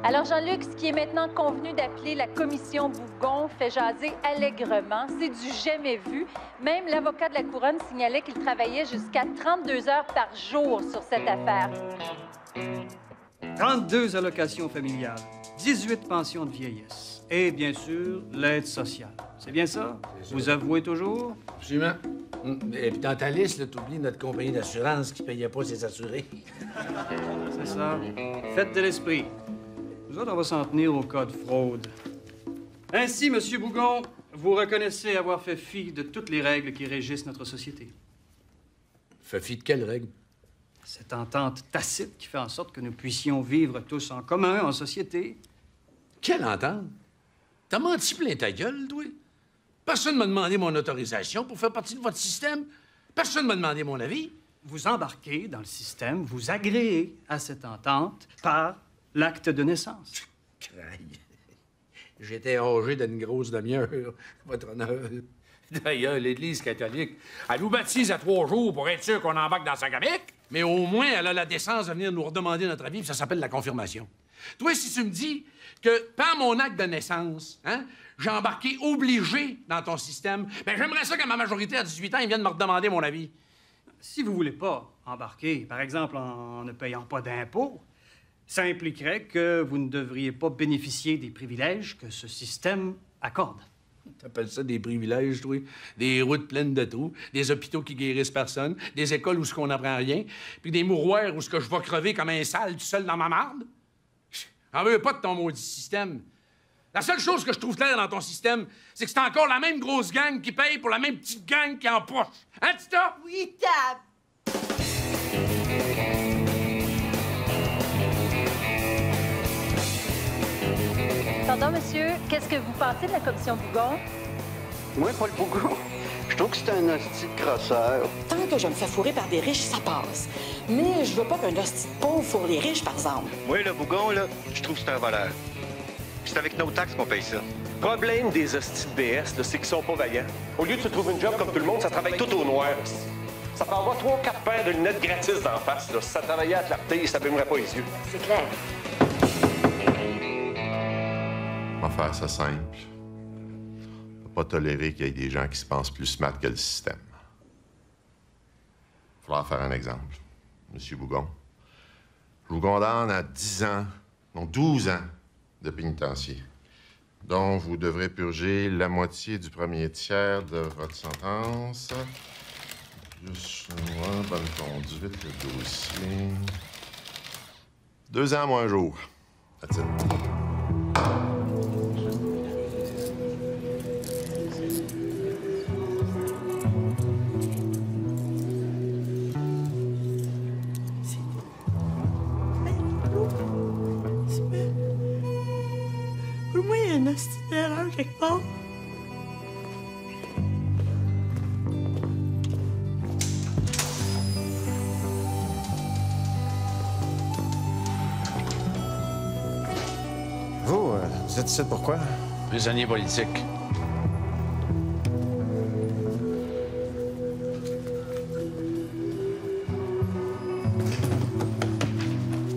Alors, Jean-Luc, ce qui est maintenant convenu d'appeler la commission Bougon fait jaser allègrement. C'est du jamais vu. Même l'avocat de la Couronne signalait qu'il travaillait jusqu'à 32 heures par jour sur cette affaire. 32 allocations familiales, 18 pensions de vieillesse et, bien sûr, l'aide sociale. C'est bien ça? Vous avouez toujours? Absolument. Et puis dans ta liste, t'oublies notre compagnie d'assurance qui payait pas ses assurés. C'est ça. Faites de l'esprit. Nous autres, on va s'en tenir au cas de fraude. Ainsi, Monsieur Bougon, vous reconnaissez avoir fait fi de toutes les règles qui régissent notre société. Fait fi de quelles règles? Cette entente tacite qui fait en sorte que nous puissions vivre tous en commun, en société. Quelle entente? T'as menti plein ta gueule, toi? Personne m'a demandé mon autorisation pour faire partie de votre système. Personne m'a demandé mon avis. Vous embarquez dans le système, vous agréez à cette entente par l'acte de naissance. Craille. J'étais âgé d'une grosse demi-heure, votre honneur. D'ailleurs, l'Église catholique, elle nous baptise à 3 jours pour être sûr qu'on embarque dans sa gamique. Mais au moins, elle a la décence de venir nous redemander notre avis, puis ça s'appelle la confirmation. Toi, si tu me dis que, par mon acte de naissance, hein, j'ai embarqué obligé dans ton système, bien, j'aimerais ça qu'à ma majorité, à 18 ans, ils viennent me redemander mon avis. Si vous voulez pas embarquer, par exemple, en ne payant pas d'impôts, ça impliquerait que vous ne devriez pas bénéficier des privilèges que ce système accorde. T'appelles ça des privilèges, toi? Des routes pleines de trous, des hôpitaux qui guérissent personne, des écoles où ce qu'on n'apprend rien, puis des mouroirs où ce que je vais crever comme un sale tout seul dans ma marde? J'en veux pas de ton maudit système. La seule chose que je trouve claire dans ton système, c'est que c'est encore la même grosse gang qui paye pour la même petite gang qui empoche. Hein, Tita? Oui, Tab. Pardon, monsieur, qu'est-ce que vous pensez de la commission Bougon? Moi, Paul Bougon, je trouve que c'est un hostie de crosseur. Tant que je me fais fourrer par des riches, ça passe. Mais je veux pas qu'un hostie de pauvre fourre les riches, par exemple. Moi, le Bougon, là, je trouve que c'est un voleur. Puis c'est avec nos taxes qu'on paye ça. Le problème des hosties de BS, là, c'est qu'ils sont pas vaillants. Au lieu de se trouver une job comme tout le monde, ça travaille tout au noir. Ça peut avoir 3-4 paires de lunettes gratis d'en face. Là. Si ça travaillait à clarté, ça n'abîmerait pas les yeux. C'est clair. On va faire ça simple. On va pas tolérer qu'il y ait des gens qui se pensent plus smart que le système. Il faudra faire un exemple. Monsieur Bougon, je vous condamne à 10 ans, non 12 ans de pénitencier, dont vous devrez purger la moitié du premier tiers de votre sentence. Plus bonne conduite, le dossier. 2 ans moins un jour. That's it. Pour moi, il y a une hostie d'erreur quelque part. Vous êtes ici pourquoi? Prisonnier politique.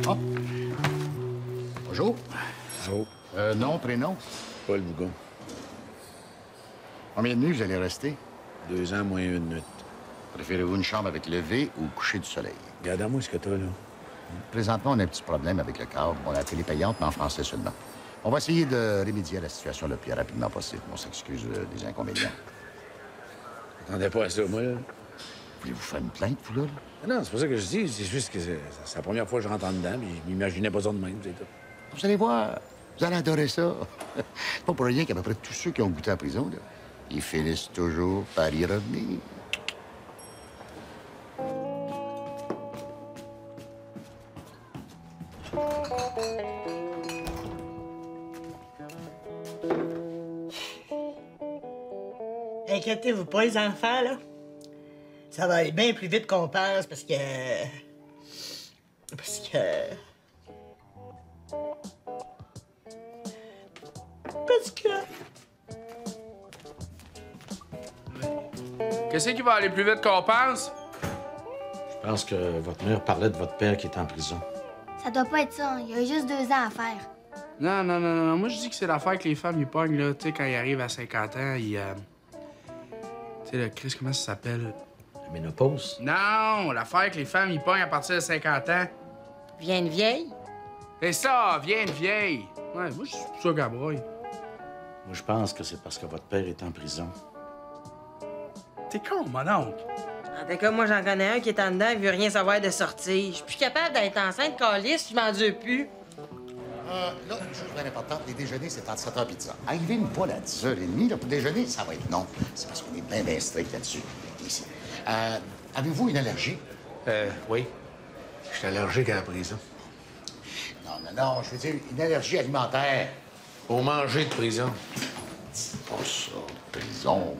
Ah. Bonjour. Oh. Nom, prénom? Paul Bougon. Combien de nuits vous allez rester? 2 ans moins 1 minute. Préférez-vous une chambre avec lever ou coucher du soleil? Regarde-moi ce que t'as, là. Présentement, on a un petit problème avec le câble. On a la télé payante, mais en français seulement. On va essayer de remédier à la situation le plus rapidement possible. On s'excuse des inconvénients. J'attendais pas à ça, moi, là. Voulez-vous faire une plainte, vous, là? Non, c'est pas ça que je dis. C'est juste que c'est la première fois que je rentre en dedans, puis je m'imaginais pas ça de même, c'est tout. Vous allez voir, vous allez adorer ça. C'est pas pour rien qu'à peu près tous ceux qui ont goûté à la prison, là, ils finissent toujours par y revenir. Inquiétez-vous pas, les enfants, là. Ça va aller bien plus vite qu'on pense, parce que... Qu'est-ce qui va aller plus vite qu'on pense? Je pense que votre mère parlait de votre père qui est en prison. Ça doit pas être ça. Hein. Il y a juste 2 ans à faire. Non, non, non, non. Moi, je dis que c'est l'affaire que les femmes, ils pognent, là. Tu sais, quand ils arrivent à 50 ans, ils... Tu sais, le Chris, comment ça s'appelle? La ménopause? Non, l'affaire que les femmes, ils pognent à partir de 50 ans. Viens une vieille? C'est ça, viens une vieille. Ouais, moi, je suis ça, Gabroy. Moi, je pense que c'est parce que votre père est en prison. T'es con, mon oncle. En tout cas, moi, j'en connais un qui est en dedans, il veut rien savoir de sortir. Je suis plus capable d'être enceinte, calice, je m'en veux plus. Là, une chose bien importante, les déjeuners, c'est entre 7h et 10h. Arrivez-nous pas à 10h30 là, pour déjeuner, ça va être non. C'est parce qu'on est bien strict là-dessus, ici. Avez-vous une allergie? Oui. Je suis allergique à la prison. Non, je veux dire une allergie alimentaire. Au manger de prison. C'est pas ça.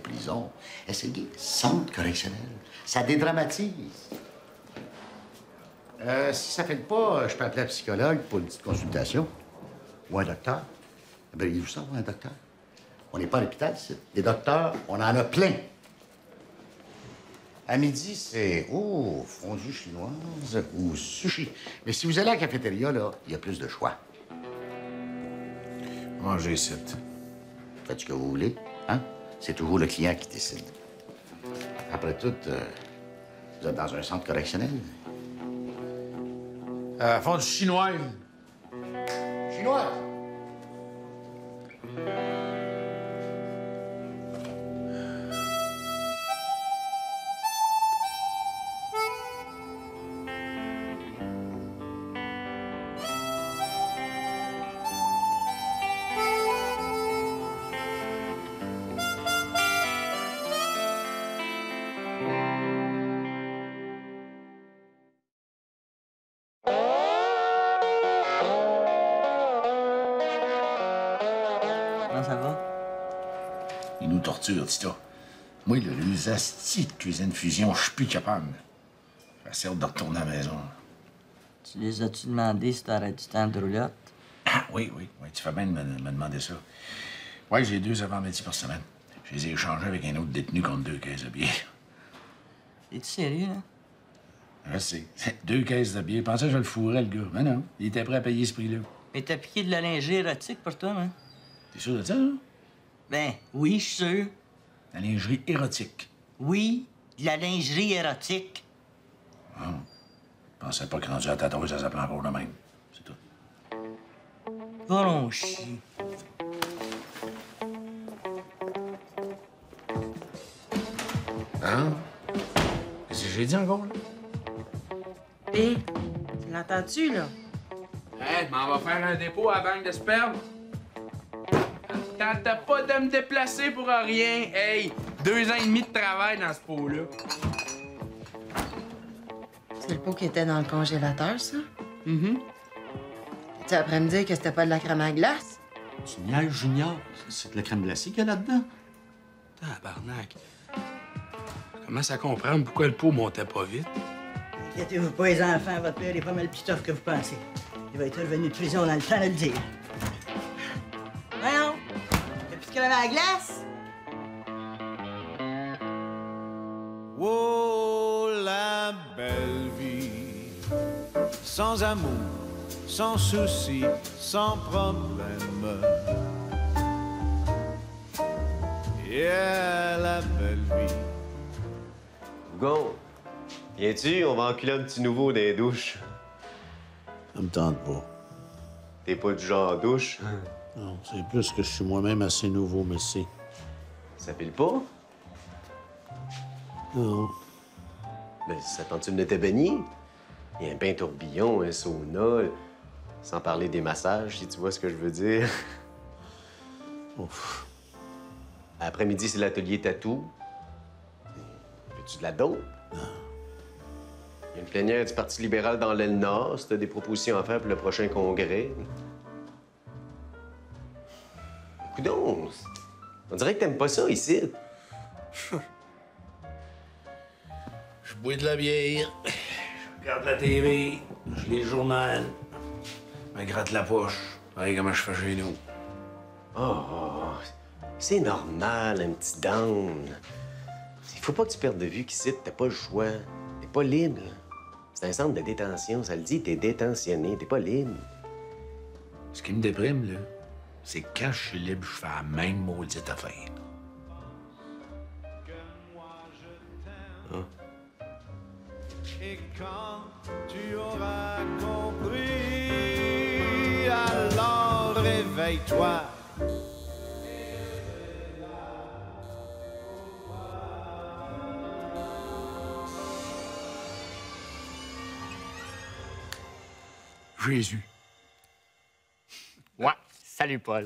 Prison. Essayez centre correctionnel. Ça dédramatise. Si ça fait pas, je peux appeler un psychologue pour une petite consultation. Ou un docteur. Ben, il vous ça, un docteur? On n'est pas à l'hôpital, ici. Des docteurs, on en a plein. À midi, c'est, fondue chinoise ou sushi. Mais si vous allez à la cafétéria, là, il y a plus de choix. Mangez ici. Faites ce que vous voulez, hein? C'est toujours le client qui décide. Après tout, vous êtes dans un centre correctionnel. Fondue chinoise. Chinoise? Il nous torture, Tita. Moi, là, les astis de cuisine fusion, je suis plus capable. J'ai assez hâte de retourner à la maison. Tu les as-tu demandé si t'aurais du temps de roulotte? Ah, oui. Tu fais bien de me demander ça. Oui, j'ai 2 avant-midi par semaine. Je les ai échangés avec un autre détenu contre 2 caisses de bière. Es-tu sérieux, hein? Je sais. 2 caisses de bière. Je pensais que je le fourrais, le gars. Mais non, il était prêt à payer ce prix-là. Mais t'as piqué de la lingerie érotique pour toi, hein? T'es sûr de ça, là? Ben, oui, je suis sûr. La lingerie érotique. Oui, de la lingerie érotique. Ah. Je pensais pas que rendu à tatouer, ça s'appelait encore de même. C'est tout. Va donc chier. Hein? Qu'est-ce que j'ai dit encore, là? Hé, tu l'entends-tu, là? Hey, m'en va faire un dépôt à la banque de sperme. T'as pas de me déplacer pour rien. Hey, 2 ans et demi de travail dans ce pot-là. C'est le pot qui était dans le congélateur, ça? Mm-hmm. Tu après me dire que c'était pas de la crème à glace? Tu niaises, Junior. C'est de la crème glacée qu'il y a là-dedans. Tabarnak. Je commence à comprendre pourquoi le pot montait pas vite. Inquiétez-vous pas, les enfants, votre père est pas mal plus tough que vous pensez. Il va être revenu de prison dans le temps de le dire. Voyons! T'as plus de crème à la glace? Oh, la belle vie, sans amour, sans souci, sans problème. Yeah, la belle vie. Bougon, viens-tu? On va enculer un petit nouveau dans les douches. Ça me tente pas. T'es pas du genre douche? Non, c'est plus que je suis moi-même assez nouveau, merci. Ça pile pas? Non. Ben, ça tente une de te baigner? Il y a un bain tourbillon, un sauna, sans parler des massages, si tu vois ce que je veux dire. Ouf. Après-midi, c'est l'atelier tatou. Veux-tu de la dope? Non. Il y a une plénière du Parti libéral dans l'aile nord, si t'as des propositions à faire pour le prochain congrès. Coudonc, on dirait que t'aimes pas ça ici. Je bois de la bière, je regarde la TV, je lis le journal, je me gratte la poche. Regarde comment je fais chez nous. Oh, c'est normal, un petit down. Il faut pas que tu perdes de vue qu'ici, t'as pas le choix. T'es pas libre. C'est un centre de détention, ça le dit, t'es détentionné, t'es pas libre. Ce qui me déprime, là, c'est que quand je suis libre, je fais la même maudite affaire. Ah. Et quand tu auras compris, alors réveille-toi. Jésus. Ouais. Salut, Paul.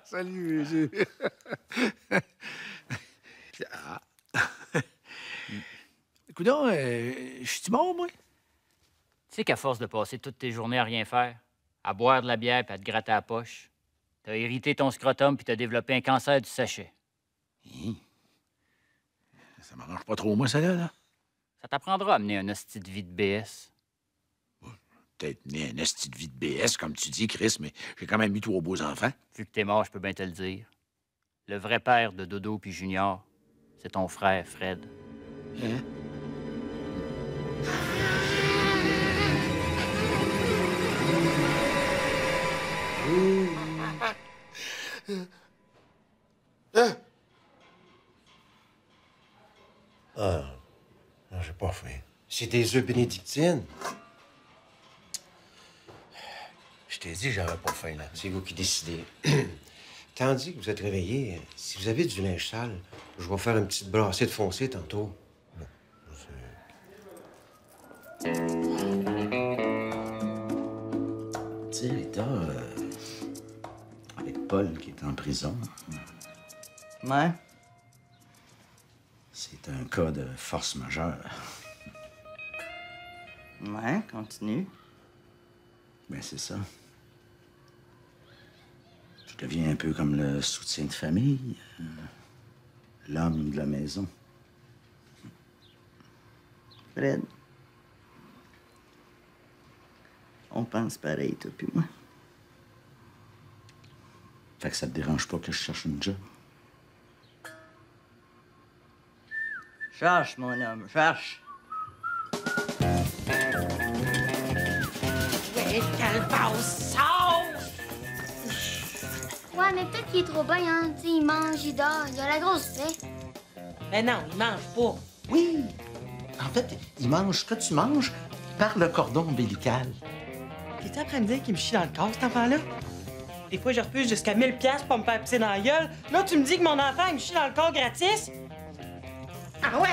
Salut, Jésus. Coudonc, je suis bon, moi? Tu sais qu'à force de passer toutes tes journées à rien faire, à boire de la bière puis à te gratter la poche, t'as irrité ton scrotum puis t'as développé un cancer du sachet. Ça m'arrange pas trop, moi, ça, là. Ça t'apprendra à mener un hostie de vie de BS. Peut-être né un esti de vie de BS, comme tu dis, Chris, mais j'ai quand même eu 3 beaux enfants. Vu que t'es mort, je peux bien te le dire. Le vrai père de Dodo puis Junior, c'est ton frère, Fred. Hein? Ah, non, j'ai pas faim. C'est des œufs bénédictines. Je t'ai dit que j'avais pas faim, là. C'est vous qui décidez. Tandis que vous êtes réveillé, si vous avez du linge sale, je vais faire une petite brassée de foncé tantôt. Tu sais, Rita, avec Paul qui est en prison. Ouais. C'est un cas de force majeure. Ouais, continue. Ben, c'est ça. Je deviens un peu comme le soutien de famille, l'homme de la maison. Fred, on pense pareil, toi puis moi. Fait que ça te dérange pas que je cherche une job? Cherche, mon homme, cherche. Ouais, calvasse, sauce! Ouais, mais peut-être qu'il est trop bien, hein. Tu sais, il mange, il dort, il a la grosse paix. Mais non, il mange pas. Oui. En fait, il mange ce que tu manges par le cordon ombilical. T'es-tu en train de dire qu'il me chie dans le corps, cet enfant-là? Des fois, je refuse jusqu'à 1000$ pour me faire pisser dans la gueule. Là, tu me dis que mon enfant, il me chie dans le corps gratis? Ah ouais!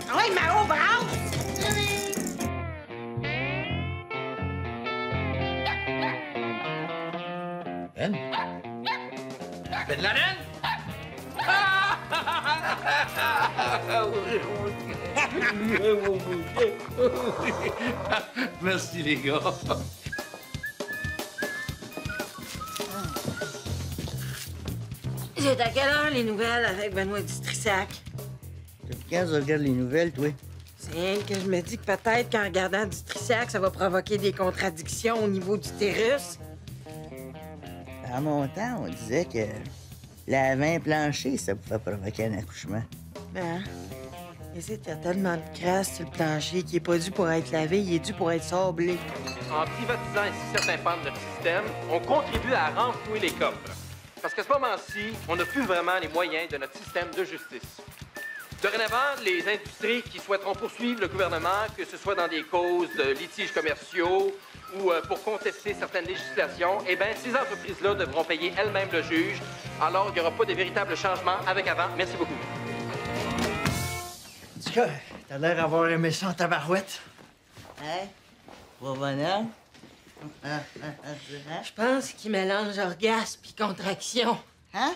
Ah ouais, Mao, brasse! Ben? Ben Laden? Merci, les gars. C'est à quelle heure les nouvelles avec Benoît Distrissac? Depuis quand tu regardes les nouvelles, toi? C'est elle que je me dis que peut-être qu'en regardant Distrissac, ça va provoquer des contradictions au niveau du utérus. En mon temps, on disait que laver un plancher, ça pouvait provoquer un accouchement. Ben, ici, il y a tellement de crasse sur le plancher qui est pas dû pour être lavé, il est dû pour être sablé. En privatisant ainsi certains pans de notre système, on contribue à renflouer les coffres. Parce qu'à ce moment-ci, on n'a plus vraiment les moyens de notre système de justice. Dorénavant, les industries qui souhaiteront poursuivre le gouvernement, que ce soit dans des causes de litiges commerciaux ou pour contester certaines législations, eh bien, ces entreprises-là devront payer elles-mêmes le juge. Alors, il n'y aura pas de véritables changements avec avant. Merci beaucoup. En tout cas, t'as l'air d'avoir un méchant tabarouette. Hein? Pour bonheur? Je pense qu'il mélange orgasme et contraction. Hein?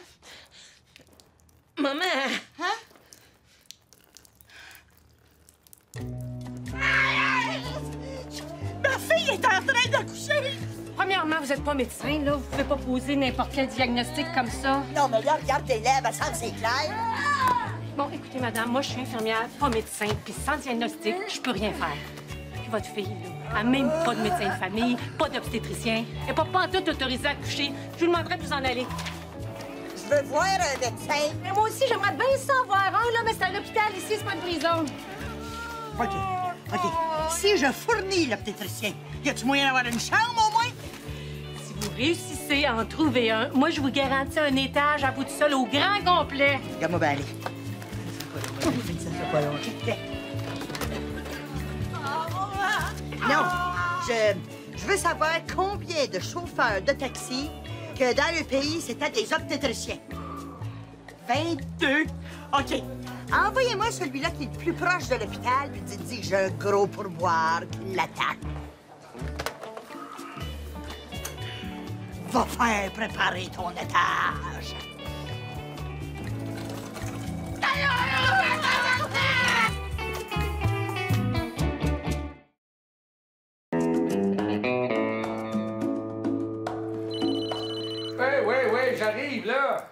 Maman! Hein? Ma fille est en train d'accoucher! Premièrement, vous n'êtes pas médecin, là. Vous pouvez pas poser n'importe quel diagnostic comme ça. Non, mais là, regarde tes lèvres, elle semble c'est clair. Bon, écoutez, madame, moi, je suis infirmière, pas médecin, puis sans diagnostic, je peux rien faire. Puis votre fille, là, elle n'a même pas de médecin de famille, pas d'obstétricien. Elle n'est pas pantoute autorisée à accoucher. Je vous demanderais de vous en aller. Je veux voir un médecin. Mais moi aussi, j'aimerais bien ça en voir un, là, mais c'est un hôpital ici, c'est pas une prison. OK. Si je fournis l'obstétricien, y a-tu moyen d'avoir une chambre au moins? Si vous réussissez à en trouver un, moi, je vous garantis un étage à vous tout seul au grand complet. Regarde-moi bien aller. Ça fait pas long. Non, je veux savoir combien de chauffeurs de taxi que dans le pays, c'était des obstétriciens. 22. OK. Envoyez-moi celui-là qui est le plus proche de l'hôpital, puis dites que j'ai un gros pourboire qui l'attend. Va faire préparer ton étage. Oui, j'arrive, là.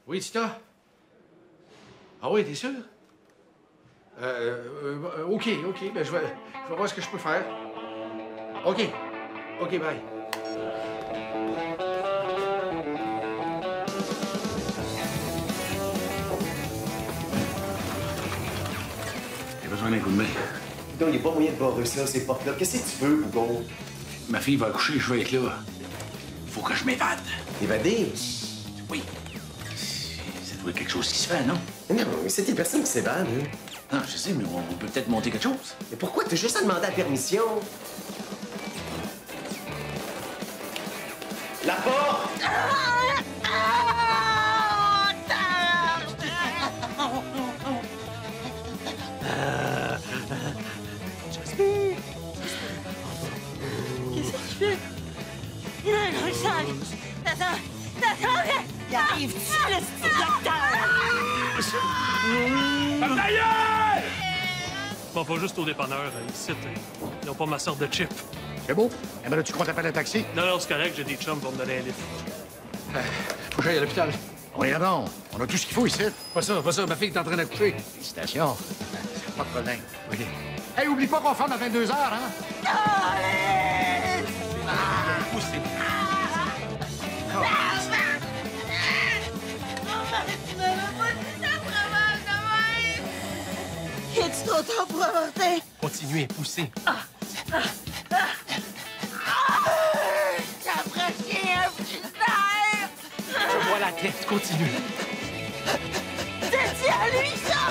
Oui, Tita? Ah oui, t'es sûr? OK, ben je vais voir ce que je peux faire. OK, bye. J'ai besoin d'un coup de main. Donc, il n'y a pas moyen de barrer ça, ces portes-là. Qu'est-ce que tu veux, Bougon? Ma fille va accoucher, je vais être là. Faut que je m'évade. Évader? Oui. Ça doit être quelque chose qui se fait, non? Non, c'est des personnes qui s'évadent. Non, je sais, mais on peut peut-être monter quelque chose. Mais pourquoi? T'as juste à demander la permission. La porte! Qu'est-ce que tu fais? Attends! Il arrive-tu, le petit docteur? Ta gueule! Bon, pas juste au dépanneur, ici, ils n'ont pas ma sorte de chip. C'est beau. Eh ben là, tu comptes appeler un taxi? Non, c'est correct, j'ai des chums pour me donner un lift. Faut que j'aille à l'hôpital. Oui, non. On a tout ce qu'il faut ici. Pas ça. Ma fille est en train d'accoucher. Félicitations. Pas de problème. OK. Hey, oublie pas qu'on ferme à 22h, hein? Poussez. Es-tu trop tard pour avorter? Continuez, poussez. T'approches un freestyle! Je vois la tête, continue. C'est à lui, ça!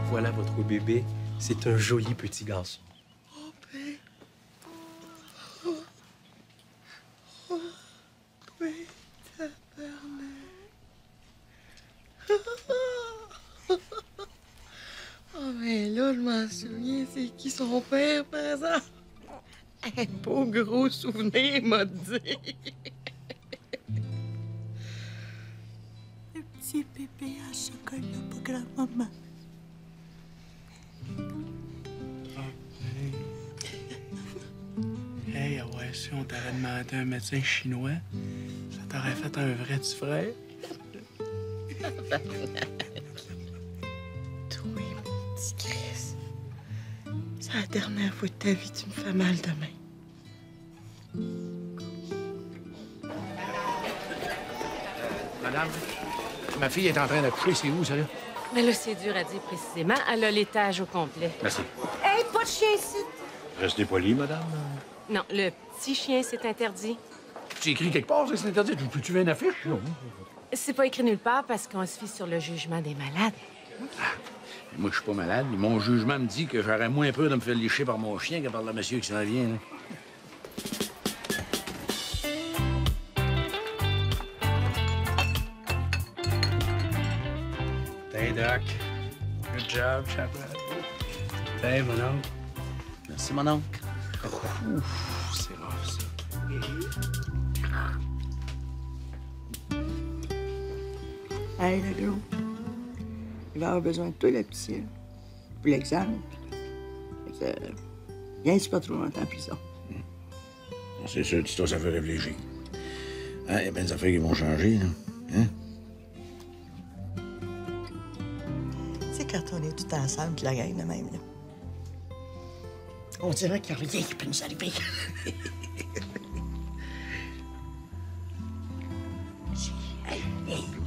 Voilà votre bébé. C'est un joli petit garçon. Oh, mais là, je m'en souviens, c'est qui son père, par exemple? Un beau gros souvenir, m'a dit. Le petit bébé à chocolat pour grand-maman. Hey, ouais, si on t'avait demandé un médecin chinois, ça t'aurait fait un vrai petit frère. Toi, mon petit Chris, c'est la dernière fois de ta vie que tu me fais mal demain. Madame, ma fille est en train d'accoucher. C'est où, ça, là? Mais là, c'est dur à dire précisément. Elle a l'étage au complet. Merci. Hey, pas de chien ici! Restez poli, madame. Non, le petit chien, c'est interdit. C'est écrit quelque part, ça, c'est interdit. Tu veux une affiche? Non. C'est pas écrit nulle part parce qu'on se fie sur le jugement des malades. Moi, je suis pas malade. Mon jugement me dit que j'aurais moins peur de me faire lécher par mon chien que par le monsieur qui s'en vient, là. Hey, Doc. Good job, chaperon. Hey, mon oncle. Merci, mon oncle. Ouf, c'est rough, ça. Hey, le gros. Il va avoir besoin de toi, le petit. Pour l'exemple. Viens pas trop longtemps en prison. C'est sûr, dis-toi, ça fait réfléchir. Hein, il y a bien des affaires qui vont changer, là. Hein? Tu sais, quand on est tout ensemble, de la gang de même, là. On dirait qu'il n'y a rien qui peut nous arriver.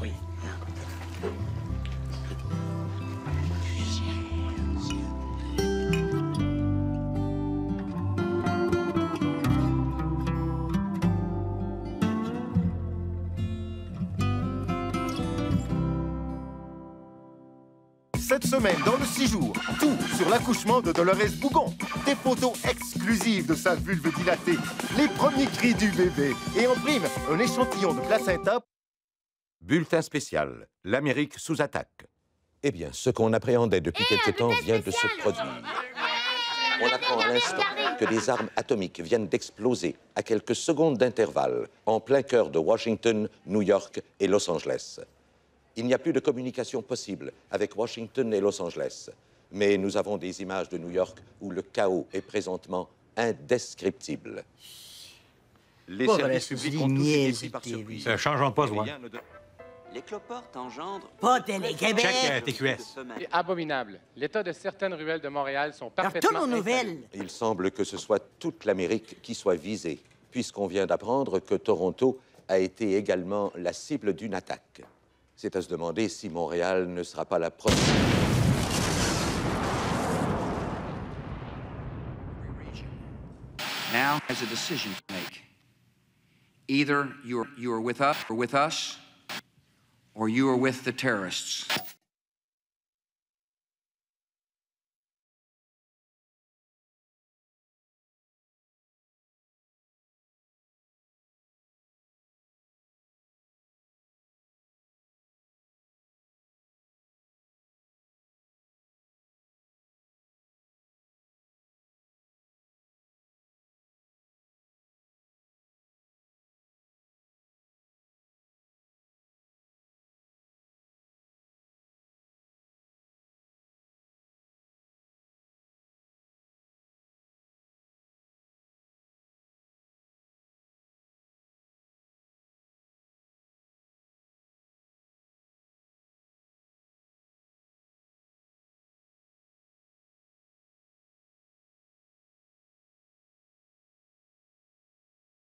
Oui. Cette semaine, dans le 6 jours, tout sur l'accouchement de Dolores Bougon. Des photos exclusives de sa vulve dilatée, les premiers cris du bébé et en prime, un échantillon de placenta. Bulletin spécial. L'Amérique sous attaque. Eh bien, ce qu'on appréhendait depuis quelque temps vient de se produire. On apprend à l'instant que des armes atomiques viennent d'exploser à quelques secondes d'intervalle en plein cœur de Washington, New York et Los Angeles. Il n'y a plus de communication possible avec Washington et Los Angeles. Mais nous avons des images de New York où le chaos est présentement indescriptible. Les services publics ont tous été pris par surprise. Ça change en poste, ouais. Les cloportes engendrent... Pas Télé-Québec! Check TQS. C'est abominable. L'état de certaines ruelles de Montréal sont parfaitement... Retourne aux nouvelles! Il semble que ce soit toute l'Amérique qui soit visée, puisqu'on vient d'apprendre que Toronto a été également la cible d'une attaque. C'est à se demander si Montréal ne sera pas la prochaine. Now has a decision to make. Either you are with us, or you are with the terrorists.